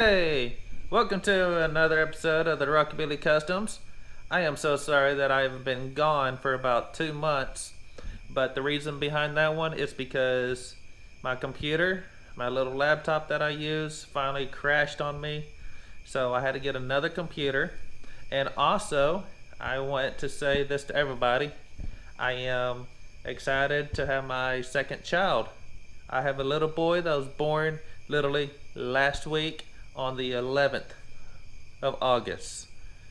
Hey, welcome to another episode of the Rockabilly Customs. I am so sorry that I've been gone for about 2 months, but the reason behind that one is because my computer, my little laptop that I use, finally crashed on me, so I had to get another computer. And also, I want to say this to everybody, I am excited to have my second child. I have a little boy that was born literally last week on the 11th of August.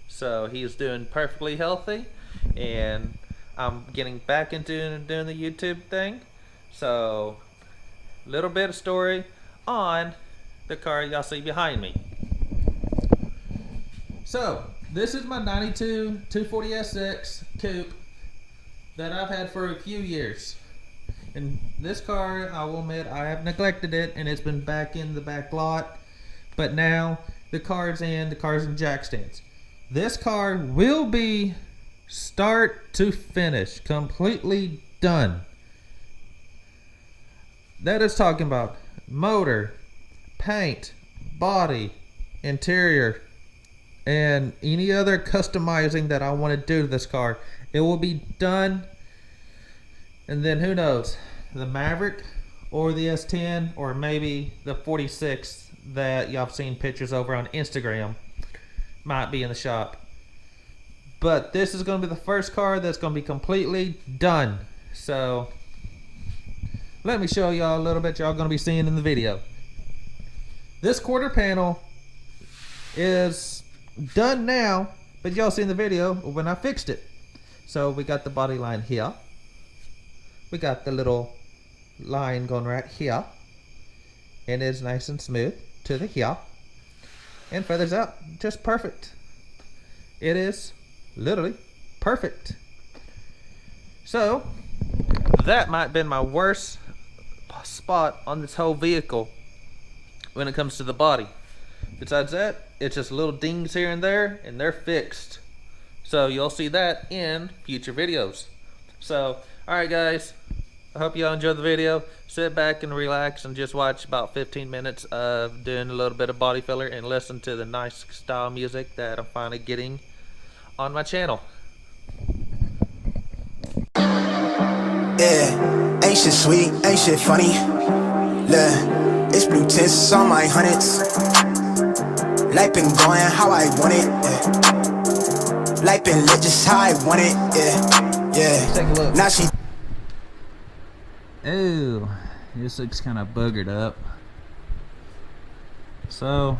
So he's doing perfectly healthy, and I'm getting back into doing the YouTube thing. So, little bit of story on the car y'all see behind me. So, this is my 92 240SX coupe that I've had for a few years. And this car, I will admit, I have neglected it, and it's been back in the back lot. But now the car's in jack stands. This car will be start to finish, completely done. That is talking about motor, paint, body, interior, and any other customizing that I want to do to this car. It will be done. And then who knows, the Maverick or the S10 or maybe the 46 that y'all have seen pictures over on Instagram might be in the shop. But this is going to be the first car that's going to be completely done. So let me show y'all a little bit y'all going to be seeing in the video. This quarter panel is done now, but y'all seen the video when I fixed it. So we got the body line here. We got the little line going right here, and it's nice and smooth to the here, and feathers out just perfect. It is literally perfect. So that might have been my worst spot on this whole vehicle when it comes to the body. Besides that, it's just little dings here and there, and they're fixed. So you'll see that in future videos. So alright guys, I hope y'all enjoyed the video. Sit back and relax and just watch about 15 minutes of doing a little bit of body filler and listen to the nice style music that I'm finally getting on my channel. Yeah, ain't shit sweet, ain't shit funny. Look, it's blue tints on my hundreds. Life been going how I want it, yeah. Life been lit just how I want it, yeah, yeah. Take a look. Now she. Ooh, this looks kind of boogered up. So,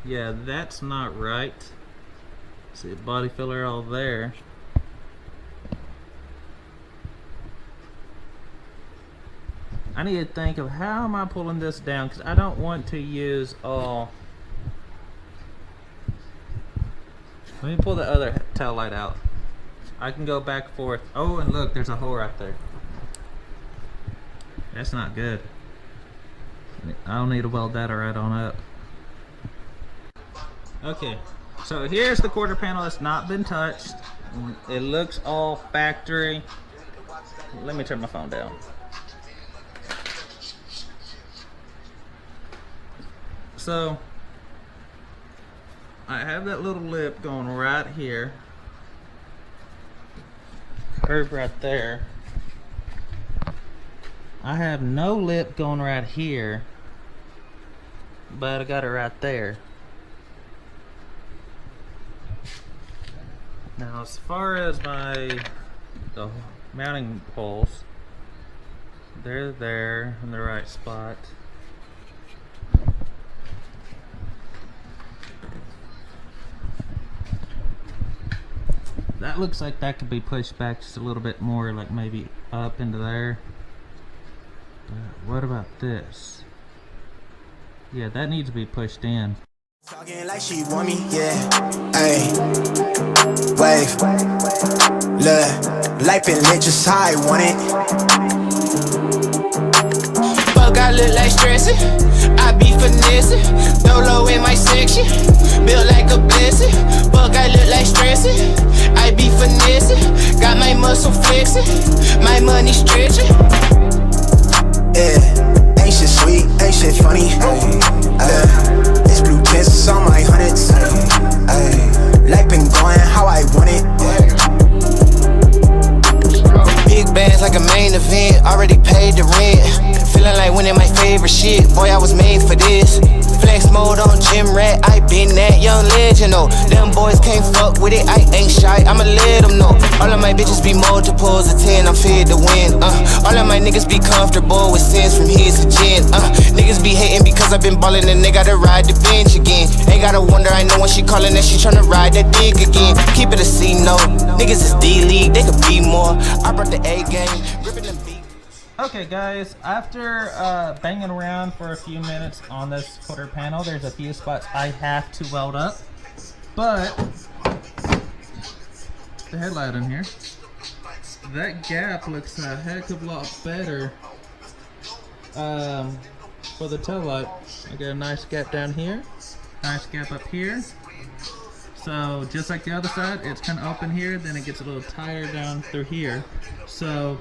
yeah, that's not right. See, body filler all there. I need to think of how am I pulling this down, because I don't want to use all. Let me pull the other tail light out. I can go back and forth. Oh, and look, there's a hole right there. That's not good. I'll need to weld that right on up. Okay, so here's the quarter panel that's not been touched. It looks all factory. Let me turn my phone down. So I have that little lip going right here. Curve right there. I have no lip going right here, but I got it right there. Now as far as the mounting poles, they're there in the right spot. That looks like that could be pushed back just a little bit more, like maybe up into there. What about this? Yeah, that needs to be pushed in. Talking like she want me, yeah. Ay, wave. Look, life been lit just how I want it. Fuck, I look like stressing. I be finessing. Dolo in my section. Built like a blessing. Fuck, I look like stressing. I be finessing. Got my muscle flexing. My money stretching. Yeah, ain't shit sweet. sweet, ain't shit funny. It's blue tints on my hundreds. Life been going how I want it. Big bands like a main event, already paid the rent. Feeling like winning my favorite shit, boy I was made for this. Flex mode on gym rat, I been that young legend, oh. Them boys can't fuck with it, I ain't shy, I'ma let them know. All of my bitches be multiples of 10, I'm fed to win, All of my niggas be comfortable with sins from his to gin, Niggas be hating because I been ballin' and they gotta ride the bench again. They gotta wonder, I know when she callin' that she tryna ride that dick again. Keep it a C note, niggas is D-League, they could be more. I brought the A game, gripping the beat. Okay guys, after banging around for a few minutes on this quarter panel, there's a few spots I have to weld up, but the headlight in here, that gap looks a heck of a lot better for the tail light. I got a nice gap down here, nice gap up here. So just like the other side, it's kind of open here, then it gets a little tighter down through here. So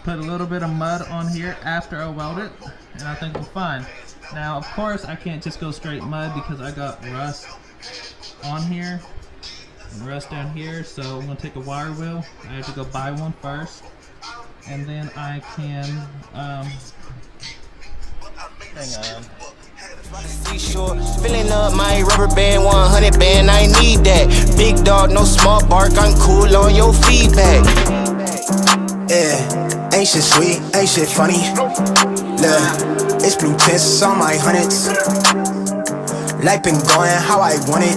put a little bit of mud on here after I weld it, and I think we're fine. Now, of course, I can't just go straight mud because I got rust on here and rust down here, so I'm going to take a wire wheel. I have to go buy one first, and then I can, hang on. Seashore, filling up my rubber band, 100 band, I need that. Big dog, no small bark, I'm cool on your feedback. Yeah, ain't shit sweet, ain't shit funny. Look, it's blue tints on my hundreds. Life been going how I want it.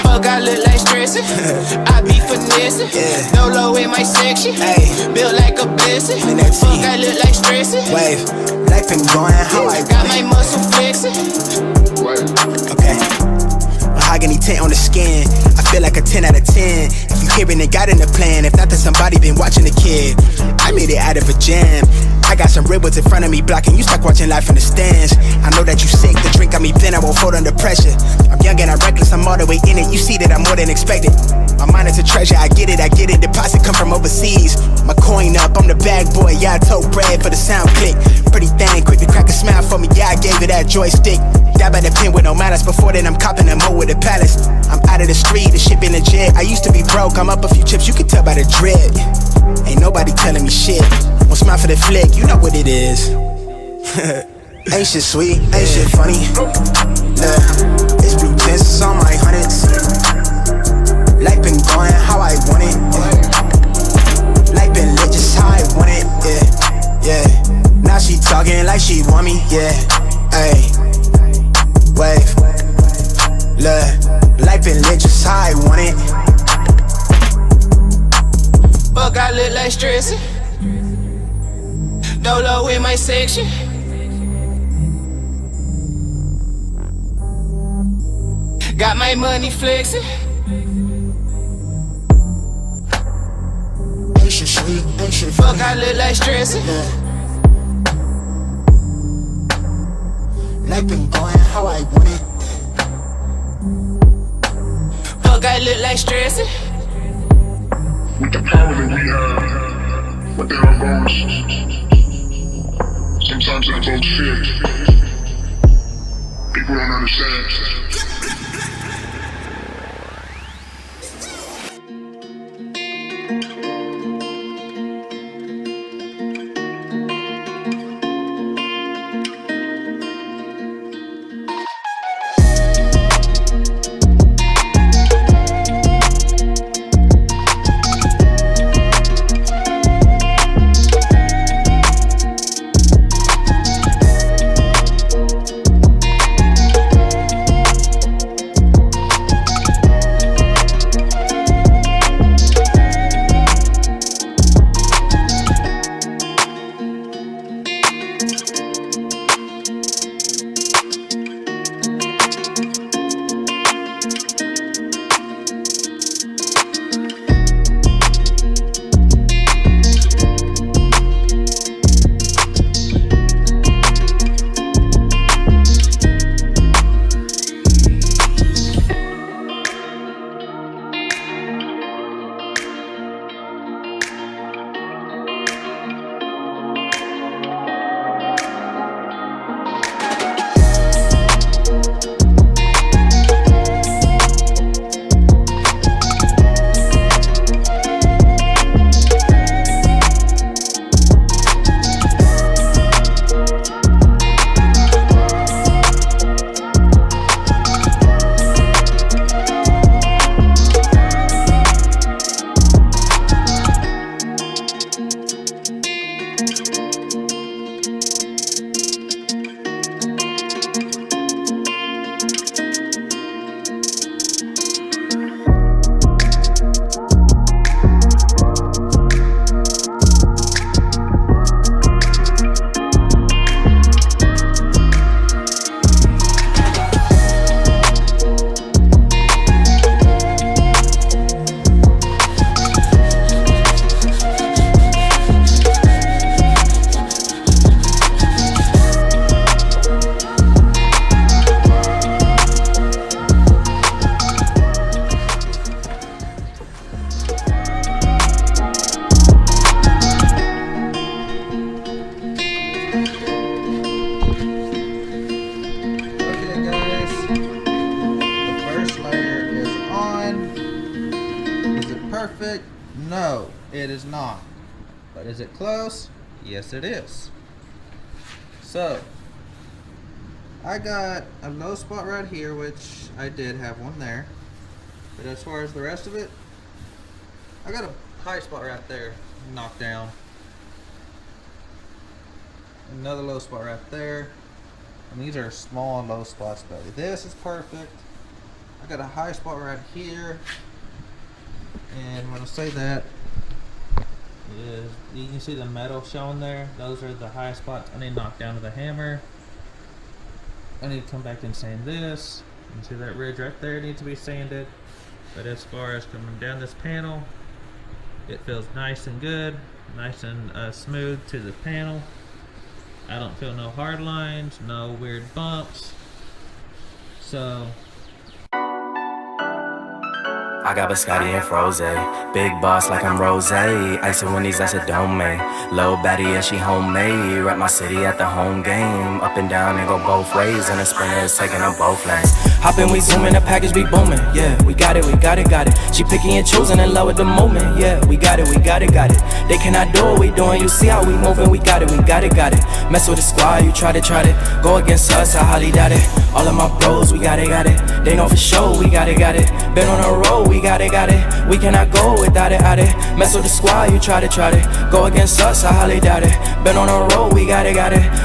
Fuck, I look like stressing. I be finessing. No low in my section. Built like a blessing. Fuck, I look like stressing. Wave, life been going how I want it. Got my muscle flexing. Okay. Mahogany tint on the skin, I feel like a 10 out of 10. If you hearing it, got in the plan. If not, then somebody been watching the kid. I made it out of a jam. I got some ribbons in front of me blocking you, stuck watching life in the stands. I know that you sick, the drink got me thin, I won't fold under pressure. I'm young and I'm reckless, I'm all the way in it. You see that I'm more than expected. My mind is a treasure, I get it. Deposit come from overseas. My coin up, I'm the bag boy, yeah, I told bread for the sound click. Pretty thing, quick to crack a smile for me, yeah, I gave it that joystick. Dab at the pin with no malice, before then I'm copping a mo with a palace. I'm out of the street, the ship in the jet. I used to be broke, I'm up a few chips, you can tell by the dread. Ain't nobody telling me shit. Won't smile for the flick, you know what it is. Ain't shit sweet, ain't shit funny. Look, it's blue tints on my hundreds. Life been going how I want it. Life been lit just how I want it. Yeah. Now she talking like she want me. Yeah. Ayy. Wave. Look, life been lit just how I want it. Fuck, I look like stressing. Dolo in my section. Got my money flexing. Fuck, I look like stressing. Life been going how I want it. Fuck, I look like stressing. With the power that we have, but there are votes. Sometimes that vote fit. People don't understand. Okay guys, the first layer is on. Is it perfect? No, it is not. But is it close? Yes, it is. So, I got a low spot right here, which I did have one there. But as far as the rest of it, I got a high spot right there, knocked down. Another low spot right there. And these are small low spots, but this is perfect. I got a high spot right here. And when I say that, is you can see the metal showing there. Those are the high spots I need to knock down with a hammer. I need to come back and sand this. You can see that ridge right there needs to be sanded. But as far as coming down this panel, it feels nice and good, nice and smooth to the panel. I don't feel no hard lines, no weird bumps. So I got biscotti and froze, big boss like I'm Rose. Ice and Winnie's, that's a domain. Low baddie, yeah, she homemade. Rep my city at the home game. Up and down and go both ways. And the sprinter is taking up both lanes. Hoppin', we zooming, the package be booming. Yeah, we got it, got it. She picky and choosing in love with the moment. Yeah, we got it, got it. They cannot do what we doing. You see how we moving, we got it, got it. Mess with the squad, you try to go against us, I highly doubt it. All of my bros, we got it. They know for sure, we got it. Been on a road, we got it. We cannot go without it. Mess with the squad, you try to go against us, I highly doubt it. Been on a road, we got it.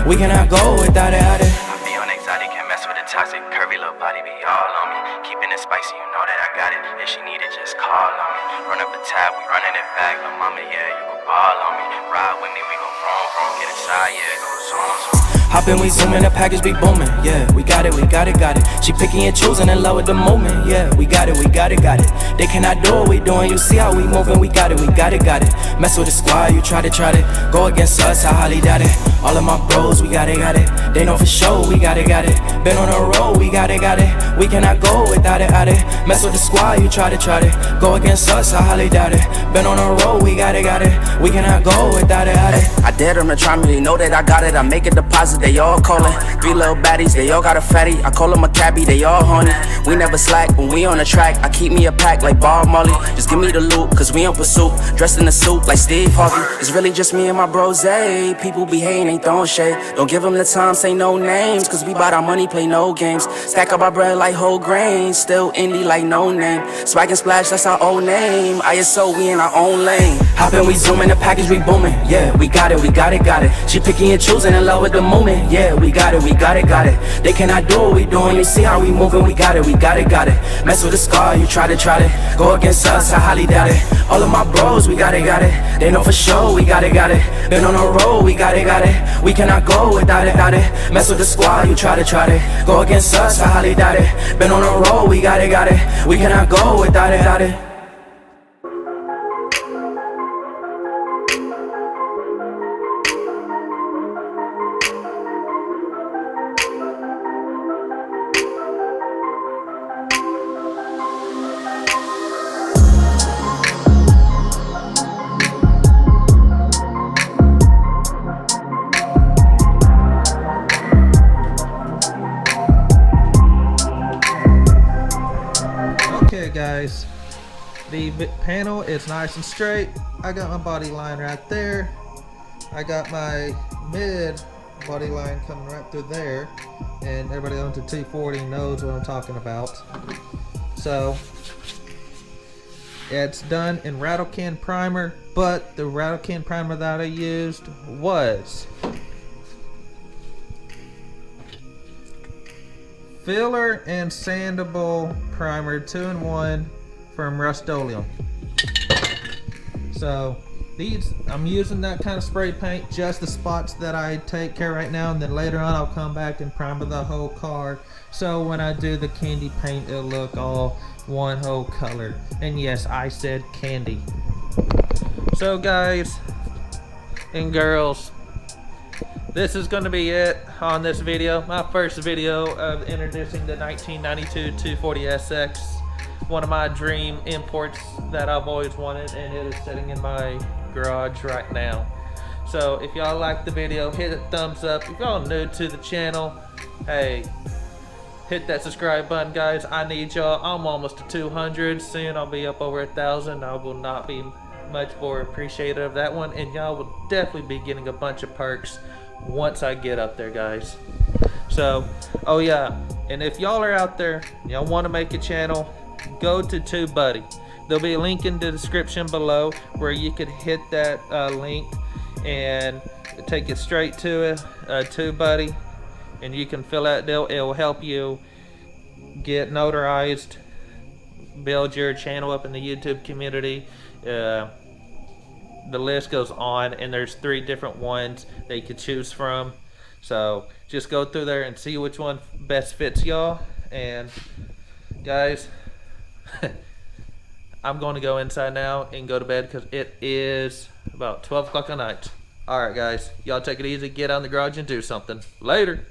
We cannot go without it. I be on exotic, can't mess with the toxic. Curvy little body be all on me. Keeping it spicy, you know that I got it. If she need it, just call on me. Run up a tab, we running it back. Lil' mama, yeah, you can ball on me. Ride with me, we go vroom, get inside, yeah, it goes on. Hoppin', we zooming, the package be booming. Yeah, we got it. She picky and choosing in love with the moment. Yeah, we got it. They cannot do what we doing. You see how we moving, we got it. Mess with the squad, you try to go against us, I highly doubt it. All of my bros, we got it. They know for sure, we got it. Been on a road, we got it. We cannot go without it. Mess with the squad, you try to go against us, I highly doubt it. Been on a road, we got it. We cannot go without it. I dare them to try me, they know that I got it. I make a deposit, they all callin'. 3 little baddies, they all got a fatty. I call them a cabbie, they all horny. We never slack when we on the track. I keep me a pack like Bob Marley. Just give me the loot, cause we in pursuit. Dressed in a suit like Steve Harvey. It's really just me and my bros, People be hating, ain't throwing shade. Don't give them the time, say no names. Cause we bout our money, play no games. Stack up our bread like whole grains. Still indie like no name. Swag and splash, that's our old name. ISO, we in our own lane. Hoppin', we zooming, the package we booming. Yeah, we got it. She picky and choosing in love with the moment. Yeah, we got it. They cannot do what we doing. You see how we moving, we got it. Mess with the scar, you try to go against us, I highly doubt it. All of my bros, we got it. They know for sure, we got it. Been on a road, we got it. We cannot go without it. Mess with the squad, you try to go against us, I highly doubt it. Been on a road, we got it. We cannot go without it. okay guys, the panel is nice and straight. I got my body line right there. I got my mid body line coming right through there, and everybody owns a 240 knows what I'm talking about. So it's done in rattle can primer, but the rattle can primer that I used was filler and sandable primer 2-in-1 from Rust-Oleum. So these, I'm using that kind of spray paint, just the spots that I take care right now, and then later on I'll come back and primer the whole car. So when I do the candy paint, it'll look all one whole color. And yes, I said candy. So guys and girls, this is going to be it on this video. My first video of introducing the 1992 240SX, one of my dream imports that I've always wanted, and it is sitting in my garage right now. So if y'all like the video, hit a thumbs up. If y'all new to the channel, hey, hit that subscribe button, guys. I need y'all. I'm almost to 200. Soon I'll be up over 1,000. I will not be much more appreciative of that one, and y'all will definitely be getting a bunch of perks once I get up there, guys. So, oh yeah, and if y'all are out there, y'all want to make a channel, go to TubeBuddy. There'll be a link in the description below where you can hit that link and take it straight to it, TubeBuddy, and you can fill out. It will help you get notarized, build your channel up in the YouTube community. The list goes on, and there's 3 different ones that you could choose from. So just go through there and see which one best fits y'all. And guys, I'm going to go inside now and go to bed because it is about 12 o'clock at night. Alright guys, y'all take it easy, get out in the garage and do something. Later.